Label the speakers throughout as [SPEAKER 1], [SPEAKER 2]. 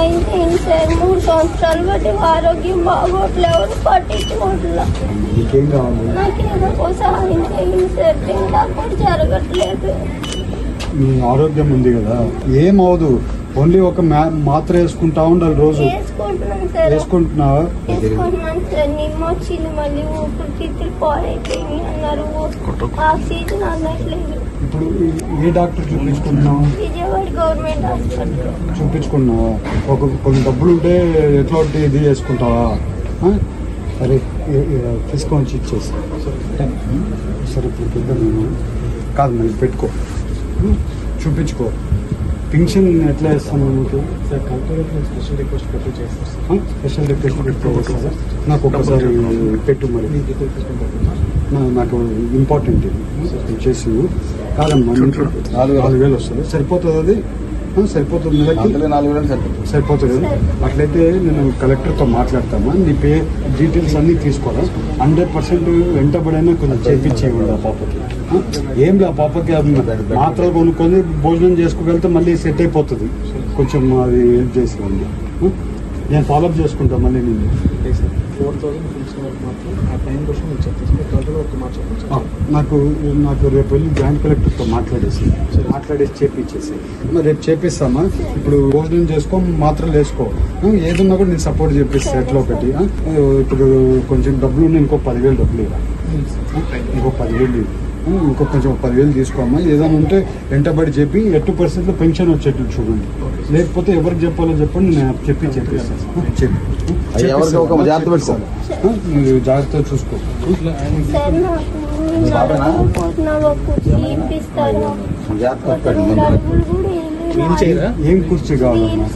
[SPEAKER 1] అయితే సార్ 3 సంవత్సరాలు బట్టి ఆరోగ్యం బాగోట్లేదు, పట్టించుకోవట్లా.
[SPEAKER 2] నీకేం కావాలి?
[SPEAKER 1] నాకేదో సహాయం చేయండి సార్, తింటాక కూడా జరగట్లేదు.
[SPEAKER 2] నీ ఆరోగ్యం ఉంది కదా, ఏమవదు. ఓన్లీ ఒక మాత్ర వేసుకుంటా ఉండాలి రోజు.
[SPEAKER 1] వేసుకుంటున్నాను సార్.
[SPEAKER 2] వేసుకుంటున్నావా?
[SPEAKER 1] వేసుకుంటున్నాను సార్. నిమ్మ వచ్చింది, మళ్ళీ ఊపిరితిత్తులు పాడైపోయింది అన్నారు, ఆక్సిజన్ అందట్లేదు.
[SPEAKER 2] ఇప్పుడు ఏ డాక్టర్ చూపించుకుంటున్నావు?
[SPEAKER 1] విజయవాడ గవర్నమెంట్ హాస్పిటల్
[SPEAKER 2] చూపించుకున్నావా? కొన్ని డబ్బులు ఉంటే ఎట్లా ఇది వేసుకుంటావా? సరే తీసుకొని ఇచ్చేసి సరే ఇప్పుడు పెద్ద నేను కాదు, మరి పెట్టుకో, చూపించుకో. పింఛన్ ఎట్లా వేస్తాను మీకు?
[SPEAKER 3] స్పెషల్ రిక్వెస్ట్ పెట్టి చేస్తాను.
[SPEAKER 2] స్పెషల్ రిక్వెస్ట్ పెట్టుకోవచ్చు. నాకు ఒక్కసారి పెట్టు మరి, నాకు ఇంపార్టెంట్ ఇది చేసి. కాదమ్మా, 4,000 వస్తుంది, సరిపోతుంది? అది సరిపోతుంది, సరిపోతుంది. అట్లయితే నేను కలెక్టర్తో మాట్లాడతామా, నీ డీటెయిల్స్ అన్నీ తీసుకోరా. 100% వెంటబడైనా కొంచెం చేయించేయండి ఆ పాపకి. ఏం లే, ఆ పాపకి మాత్రలు కొనుక్కొని భోజనం చేసుకోగలిగితే మళ్ళీ సెట్ అయిపోతుంది. కొంచెం అది హెల్ప్ చేసేయండి, నేను ఫాలోఅప్ చేసుకుంటా మళ్ళీ. నేను
[SPEAKER 3] 4,000 మాత్రం ఆ టైం కోసం
[SPEAKER 2] నాకు రేపు వెళ్ళి జాయింట్ కలెక్టర్తో మాట్లాడేసి చేపించేసి మరి రేపు చేపిస్తామా. ఇప్పుడు భోజనం చేసుకో, మాత్రలు వేసుకో, ఏదన్నా కూడా నేను సపోర్ట్ చేపిస్తా. ఎట్లా ఒకటి ఇప్పుడు కొంచెం డబ్బులు ఉన్నాయి, ఇంకో 10,000 డబ్బులు ఇవ్వాలి, ఇంకో 10,000 ఇంకో కొంచెం 10,000 తీసుకోమ్మా. ఏదైనా ఉంటే వెంటబడి చెప్పి ఎట్టు పరిస్థితుల్లో పెన్షన్ వచ్చేట్లు చూడండి. లేకపోతే ఎవరికి చెప్పాలో చెప్పండి, నేను చెప్పిస్తాను. జాగ్రత్తగా చూసుకో. ఏం కుర్చీ కావాలమ్మా?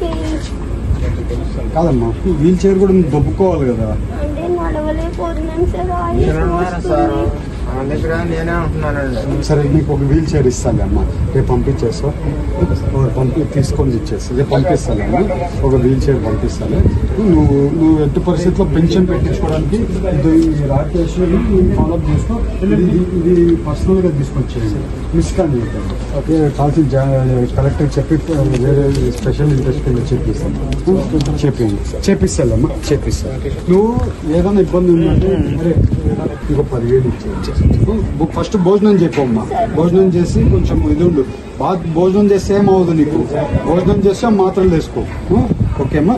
[SPEAKER 2] కాదమ్మా, వీల్ చైర్ కూడా దొబ్బుకోవాలి కదా. సరే, నీకు ఒక వీల్ చైర్ ఇస్తానమ్మా, రేపు పంపించేస్తావు. తీసుకొని ఇచ్చేస్తా, రేపు పంపిస్తానమ్మా. ఒక వీల్ చైర్ పంపిస్తాను. నువ్వు ఎట్టి పరిస్థితుల్లో పెన్షన్ పెట్టించుకోవడానికి రాకేష్ ఫాలోఅప్ చేసుకో. ఇది పర్సనల్గా తీసుకొచ్చేయండి, మిస్ కానీ ఓకే. కాల్సిన కలెక్టర్ చెప్పి వేరే స్పెషల్ ఇంట్రెస్ట్ కింద చేపిస్తానమ్మా, చేపిస్తాను. నువ్వు ఏదైనా ఇబ్బంది ఉందంటే అరే ఇంకో 10,000 ఇచ్చేయండి. ఫస్ట్ భోజనం చెప్పమ్మా, భోజనం చేసి కొంచెం ఇది ఉండు. భోజనం చేస్తే ఏమవుతుంది నీకు? భోజనం చేస్తే మాత్రలు వేసుకో, ఓకేమ్మా.